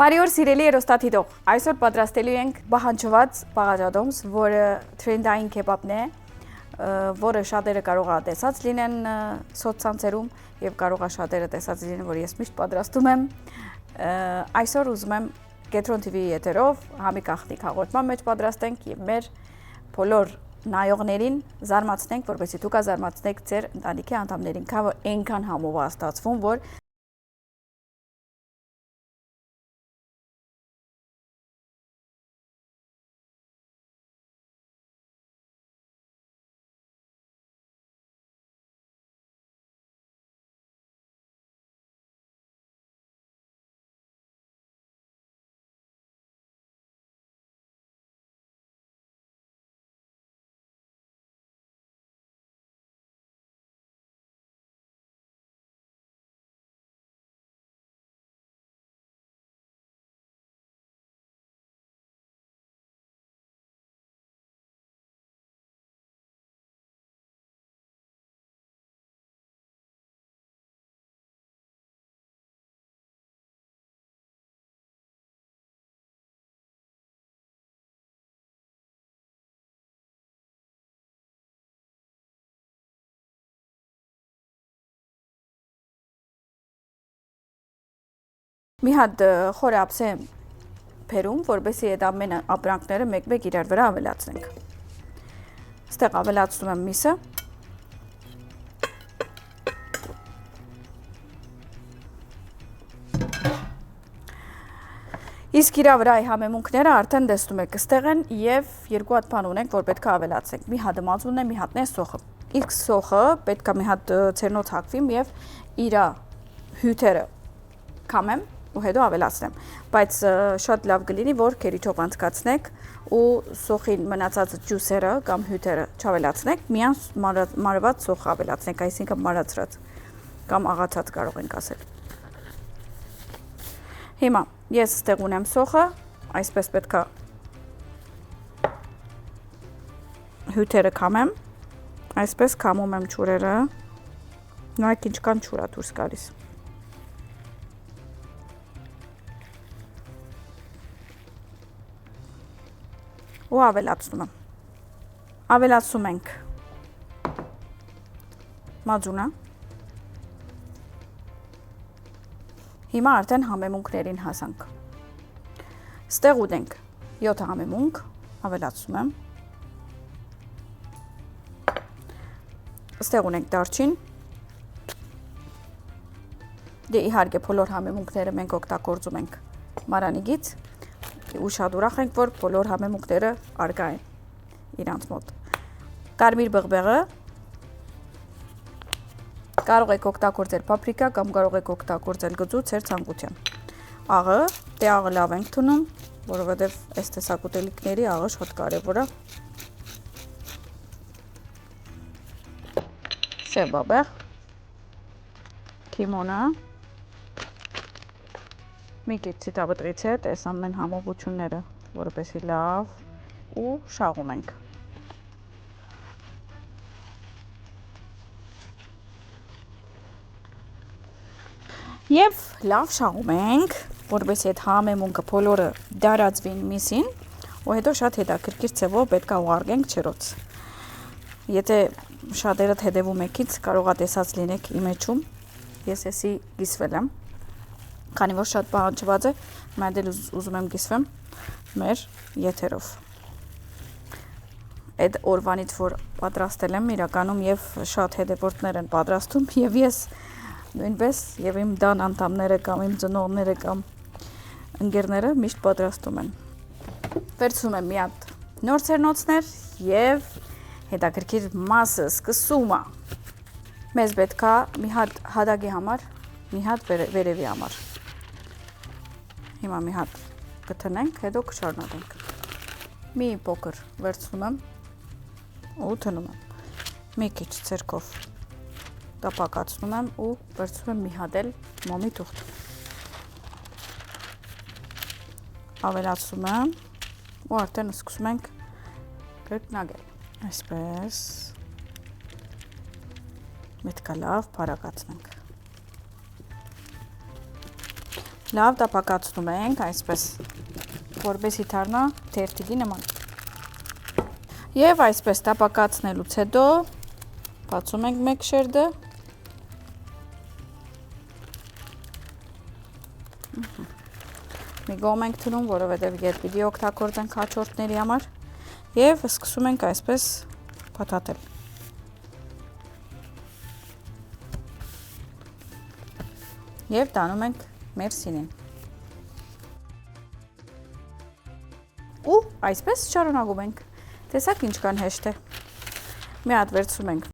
Բարի օր սիրելի երոստաթիդող, այսօր պատրաստելու ենք բահանջված բաղաջադոմս, որը թրենդային քեբաբն է, որը շատերը կարող է տեսած լինեն սոցցանցերում եւ կարող է շատերը տեսած լինեն, որ ես միշտ պատրաստում եմ։ Այսօր ուզում եմ Կենտրոն TV եթերով համի գաղտնիք հաղորդման մեջ պատրաստենք եւ մեր բոլոր նայողներին զարմացնենք, որովհետեւ դուք զարմացնեք ձեր ընտանիքի անդամներին, քանի այնքան համով է ստացվում, որ մի հատ խորը ափսե փերում, որովհետեւ այդ ամեն ապրանքները մեկ-մեկ իրար վրա ավելացնենք։ Այստեղ ավելացնում եմ միսը։ Իսկ իրա վրա համեմունքները արդեն տեսնում եք այստեղ են եւ երկու հատ բան ունենք, որ պետք է ավելացենք։ Մի հատ մածունն է, մի հատն է սոխը։ Իսկ սոխը պետք է մի հատ ցերնոց հագվիմ եւ իրա հյութերը կամեմ ու հետո ավելացնեմ, բայց շատ լավ կլինի, որ քերիչով անցկացնեք ու սոխին մնացած ջուսերը կամ հյութերը չավելացնեք, միայն մարված սոխ ավելացնեք, այսինքն մարացրած կամ աղացած կարող ենք ասել։ Հիմա ես ստեղ ունեմ սոխը, այսպես պետք է հյութերը կամեմ, այսպես կամում եմ ջուրերը, նայեք ինչքան ջուր է դուրս գալիս։ Ու ավելացնում եմ։ Ավելացում ենք մածունը։ Հիմա արդեն համեմունքներին հասանք։ Ստեղ ունենք 7 համեմունք, ավելացնում եմ։ Ստեղ ունենք դարչին։ Դե իհարկե բոլոր համեմունքները մենք օգտագործում ենք մարանիգից։ Ու շատ ուրախ ենք, որ բոլոր համեմունքները արկա են իրանց մոտ։ Կարմիր բղբեղը կարող եք օգտագործել պապրիկա կամ կարող եք օգտագործել գծու ձեր ցանկության։ Աղը, դե աղը լավ ենք թունում, որովհետև այս տեսակուտելիքների աղը շատ կարևոր է։ Սև բաբեղ, քիմոնը, մի քիչ ցիտաբտրից է, այս ամեն համողությունները, որպեսզի լավ ու շաղում ենք։ Եվ լավ շաղում ենք, որպեսզի այդ համեմունքը բոլորը դարածվին միսին, ու հետո շատ հետաքրքիր ձևով պետք է ուղարկենք ջրոց։ Եթե շատերդ հետևում եք ինձ, կարող է տեսած լինեք իմեջում, ես էսի գիսվել եմ։ Քանի որ շատ բանջված է, mən էլ ուզում եմ գիսվեմ մեր եթերով։ Այդ օրվանից, որ պատրաստել եմ, իրականում եւ շատ հետևորդներ են պատրաստում եւ ես նույնպես եւ իմ դան անդամները կամ իմ ծնողները կամ ընկերները միշտ պատրաստում են։ Վերցնում եմ մի հատ նոր ցերնոցներ եւ հետաքրքիր մասը սկսում է։ Մեզ պետք է մի հատ հադագի համար, մի հատ վերևի համար։ Հիմա մի հատ կթնենք, հետո կշարունակենք։ Մի փոքր վերցնում եմ ու թնում եմ։ Մի քիչ ցերկով տապակացնում եմ ու վերցնում եմ մի հատ էլ մոմի թուղթ։ Ավելացնում եմ ու արդեն սկսում ենք կրկնագել։ Այսպես պետք է լավ բարակացնենք։ Լավ տապակացնում ենք այսպես, որպեսզի դառնա թերթիկի նման։ Եվ այսպես տապակացնելուց հետո բացում ենք մեկ շերտը։ Մի գոմ ենք թնում, որովհետև ետ պիտի օգտագործենք հաջորդների համար եւ սկսում ենք այսպես փաթաթել։ Եվ տանում ենք մեր սինին։ Ու այսպես շարունակում ենք։ Տեսակ ինչքան հեշտ է։ Մի հատ վերցնում ենք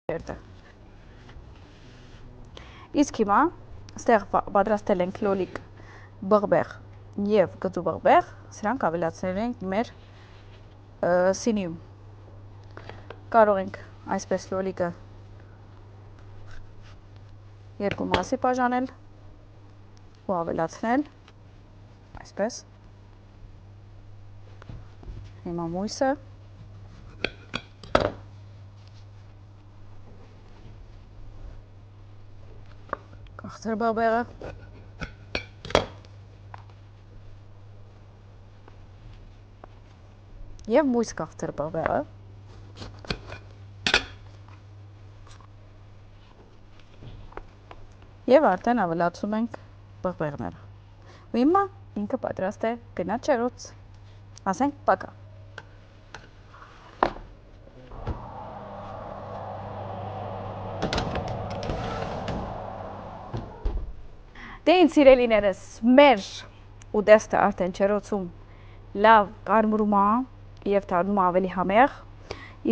շերտը։ Իսկ հիմա ստեղ պատրաստել ենք լոլիկ, բղբեղ եւ գծու բղբեղ, սրանք ավելացնել ենք մեր սինիում։ Կարող ենք այսպես լոլիկը երկու մասի բաժանել ու ավելացնել այսպես։ Հիմա մույսը կաղցր բղբեղը եւ մույս կաղցր բղբեղը եւ արդեն ավելացում ենք բղբեղները։ Ու հիմա ինքը պատրաստ է գնաց չերոց։ Ասենք պակա։ Դե ինձ սիրելիներս, մեր ուտեստը արդեն չերոցում լավ կարմրում է եւ դառնում ավելի համեղ,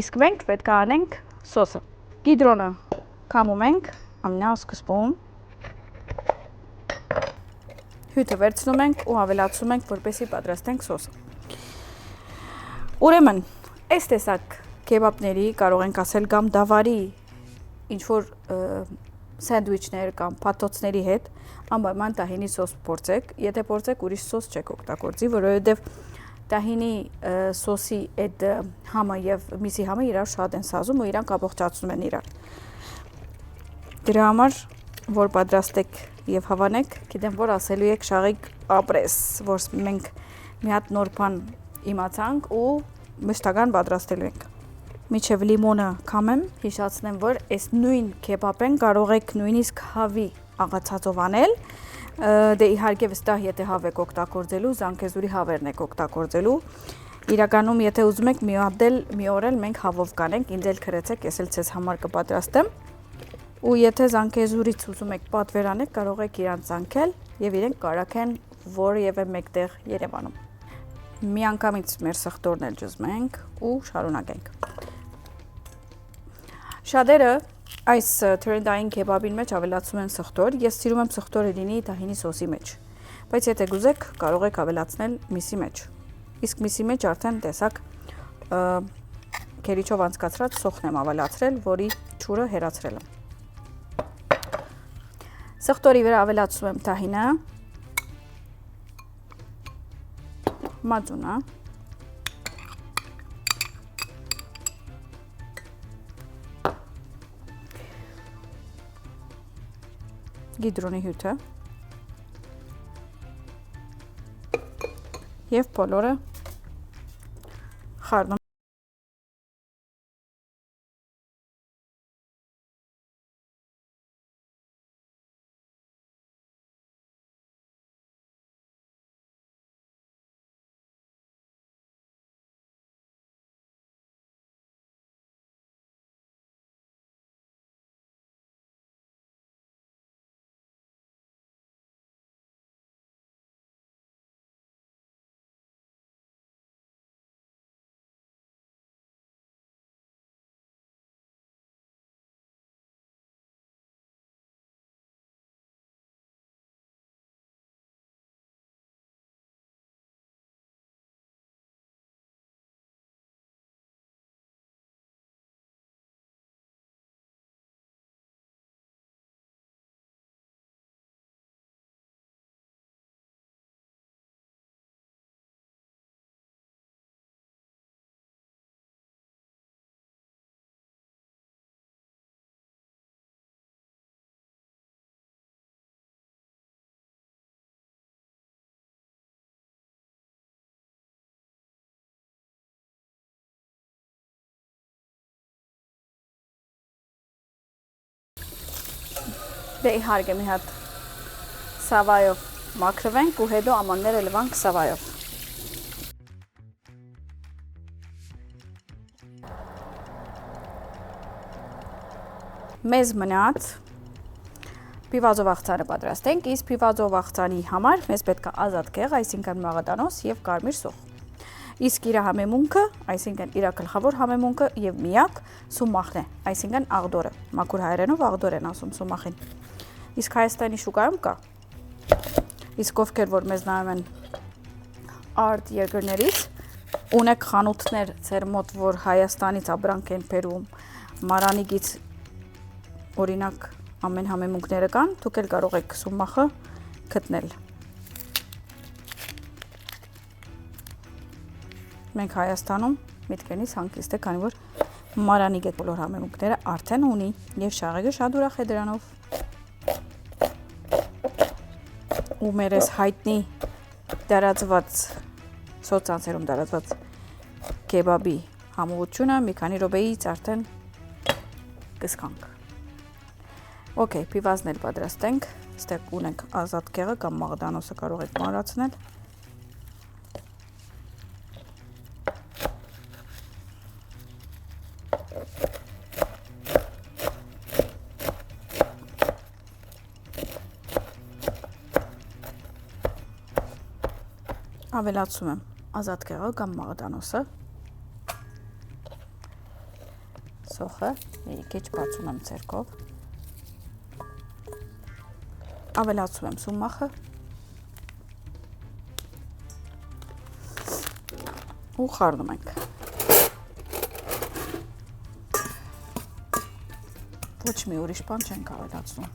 իսկ մենք պետք է անենք սոսը։ Կիդրոնը քամում ենք ամենասկզբում, հյութը վերցնում ենք ու ավելացում ենք, որպեսզի պատրաստենք սոսը։ Ուրեմն, այս տեսակ քեբաբների կարող ենք ասել կամ դավարի ինչ-որ սենդվիչներ կամ փաթոթների հետ անպայման տահինի սոս փորձեք, եթե փորձեք ուրիշ սոս չեք օգտագործի, որովհետև տահինի սոսի այդ համը եւ միսի համը իրար շատ են սազում ու իրանք ամբողջացնում են իրար։ Դրա համար, որ պատրաստեք եւ հավանեք, գիտեմ որ ասելու եք շաղիկ ապրես, որ մենք մի հատ նոր բան իմացանք ու մշտական պատրաստելու ենք։ Միջև լիմոնը քամեմ, հիշացնեմ, որ այս նույն քեբաբեն կարող եք նույնիսկ հավի աղացածով անել, դե իհարկե վստահ եթե հավ եք օգտագործելու, զանգեզուրի հավերն եք օգտագործելու, իրականում եթե ուզում եք մի օր էլ մենք հավով կանենք, ինձ էլ քրեցեք, ես էլ ցեզ համար կպատրաստեմ, ու եթե զանգեզուրից ուզում եք պատվեր անեք, կարող եք իրանց զանգել եւ իրենք կարաքեն որևէ մեկտեղ Երևանում։ Միանգամից մեր սխտորն էլ ջզմենք ու շարունակենք։ Շատերը այս թրենդային քեբաբին մեջ ավելացում են սխտոր, ես սիրում եմ սխտորը լինի տահինի սոսի մեջ, բայց եթե գուզեք կարող եք ավելացնել միսի մեջ, իսկ միսի մեջ արդեն տեսակ քերիչով անցկացրած սոխն եմ ավելացրել, որի ջուրը հեռացրել եմ։ Սխտորի վրա ավելացում եմ տահինը, մածունը, գիդրոնի հյութը եւ բոլորը խառնում դե իհարկե մի հատ սավայով մաքրվենք ու հետո ամանները լվանք սավայով մեզ մնաց պիվազով աղցանը պատրաստենք, իսկ պիվազով աղցանի համար մեզ պետք է ազատ կեղ, այսինքն մաղադանոս եւ կարմիր սոխ։ Իսկ իր համեմունքը, այսինքն իր գլխավոր համեմունքը եւ միակ սումախն է, այսինքն աղդորը։ Մաքուր հայերենով աղդոր են ասում սումախին։ Իսկ Հայաստանի շուկայում կա։ Իսկ ովքեր որ մեզ նայում են արտ երկրներից, ունեք խանութներ ձեր մոտ, որ Հայաստանից ապրանք են բերում, Մարանիկից օրինակ ամեն համեմունքները կան, դուք էլ կարող եք սումախը գտնել։ Մենք Հայաստանում միտքենից հանգիստ է, քանի որ Մարանիկ այդ բոլոր համեմունքները արդեն ունի եւ շաղեգը շատ ուրախ է դրանով։ Ու մեր այս հայտնի դարածված սոցցանցերում դարածված կեբաբի համողությունը մի քանի րոպեից արդեն կսկանք։ Okay, պիվազն էլ պատրաստենք, ստեղ ունենք ազատ կեղը կամ մաղդանոսը կարող եք մանրացնել։ Ավելացում եմ ազատ կեղը կամ մաղդանոսը, սոխը, մի քիչ բացում եմ ձեռքով, ավելացում եմ սումախը ու խառնում ենք։ Ոչ մի ուրիշ բան չենք ավելացնում։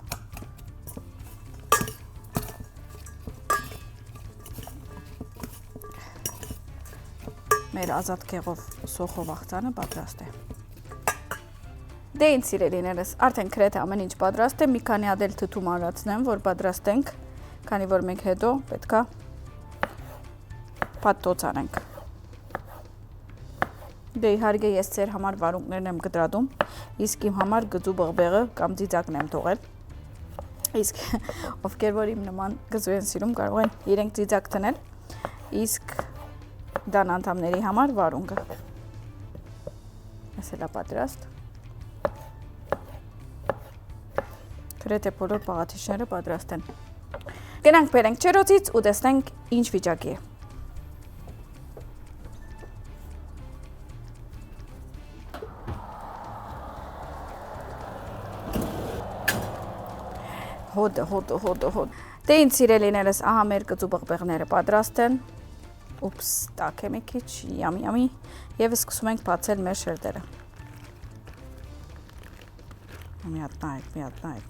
Մեր ազատ կեղով սոխով աղցանը պատրաստ է։ Դե ինձ սիրելիներս, արդեն գրեթե ամեն ինչ պատրաստ է, մի քանի հատ էլ թթու մանրացնեմ, որ պատրաստենք, քանի որ մենք հետո պետքա պատտոց անենք։ Դե իհարկե ես ձեր համար վարունգներն եմ կտրատում, իսկ իմ համար գծու բղբեղը կամ ծիծակն եմ թողել։ Իսկ ովքեր որ իմ նման գծու են սիրում, կարող են իրենք ծիծակ դնել, իսկ դան անդամների համար վարունգը։ Այս էլ է պատրաստ։ Գրեթե բոլոր պաղաթիչները պատրաստ են։ Գնանք բերենք ջրոցից ու տեսնենք ինչ վիճակի է։ Հոտ։ Դե ինձ սիրելիներս, ահա մեր գծու բղբեղները պատրաստ են։ Ուպս, տաք է մի քիչ, yummy, եւ սկսում ենք բացել մեր շերտերը։ Մի հատ նայեք։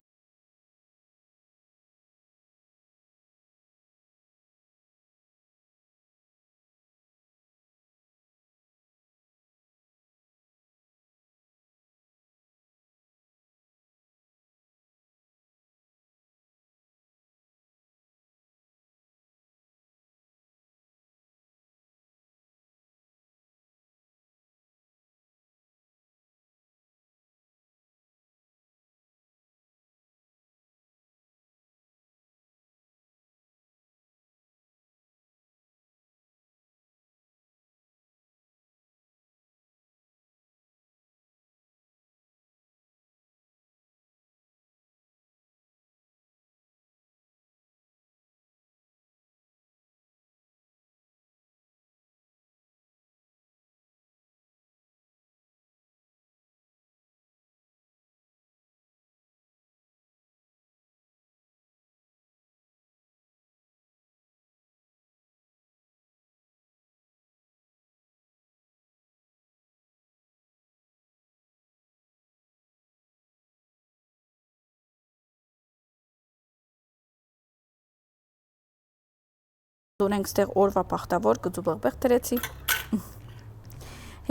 Ունենք ստեղ օրվա պախտավոր գծու բեղբեղ դրեցի։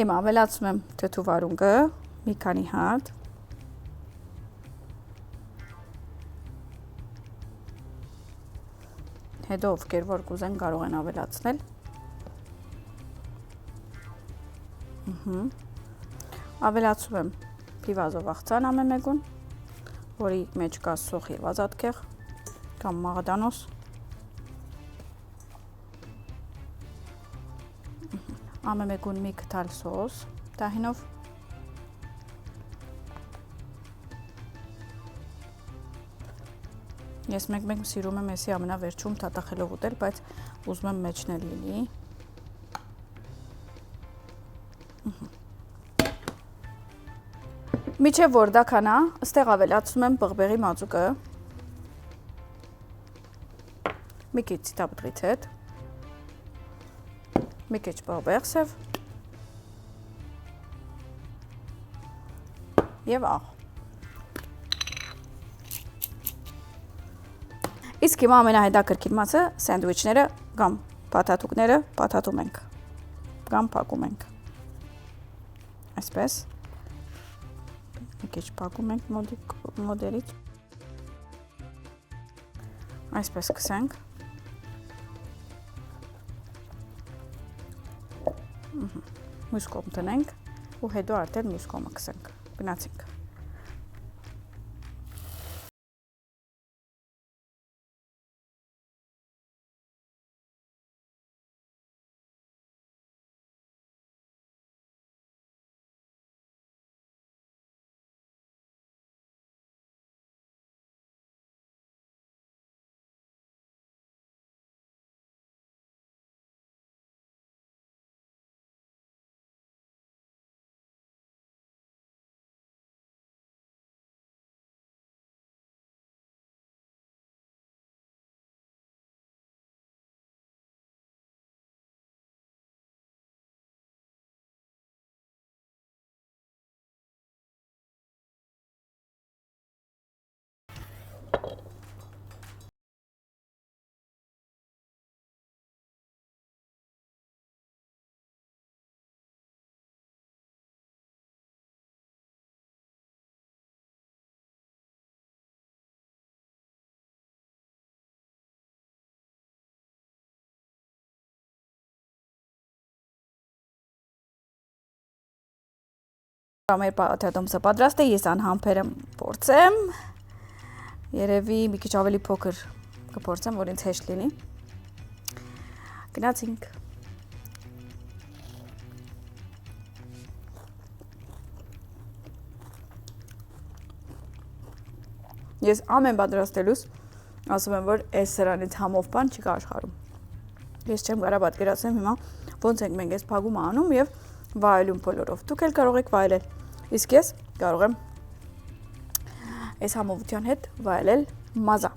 Հիմա ավելացնում եմ թթու վարունգը, մի քանի հատ։ Հետո ովքեր որ կուզեն կարող են ավելացնել։ Ավելացում եմ փիվազով աղցան ամենեգուն, որի մեջ կա սոխ եւ ազատքեղ կամ մաղդանոս։ Ամենեգուն մի կտալ սոս տահինով։ Ես մեկ-մեկ սիրում եմ էսի ամենավերջում թաթախելով ուտել, բայց ուզում եմ մեջն էլ լինի։ Միջև որ դա քանա, ստեղ ավելացնում եմ բղբեղի մածուկը։ Մի քիչ ցիտապտրից հետ։ Մի քիչ բղբեղ սև։ Եվ աղ։ Իսկ հիմա ամենահետաքրքիր մասը սենդվիչները կամ փաթաթուկները փաթաթում ենք կամ փակում ենք։ Այսպես մի քիչ փակում ենք մոդելից։ Այսպես կսենք։ Մյուս կողմ տնենք ու հետո արդեն մյուս կողմը կսենք։ Գնացինք։ Մեր փաթաթոմսը պատրաստ է, ես անհամբեր եմ փորձեմ։ Երևի մի քիչ ավելի փոքր կփորձեմ, որ ինձ հեշտ լինի։ Գնացինք։ Ես ամեն պատրաստելուց ասում եմ, որ այս սրանից համով բան չի կա աշխարհում։ Ես չեմ կարող պատկերացնել հիմա ոնց ենք մենք այս փագումը անում եւ վայելում բոլորով։ Դուք էլ կարող եք վայելել։ Իսկ ես կարող եմ այս համովության հետ վայելել մազա։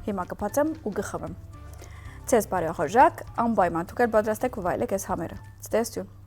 Հիմա կփածեմ ու կխմեմ։ Ցես բարեխորժակ, անպայման դուք էլ պատրաստեք ու վայելեք այս համերը։ Ցտեսություն։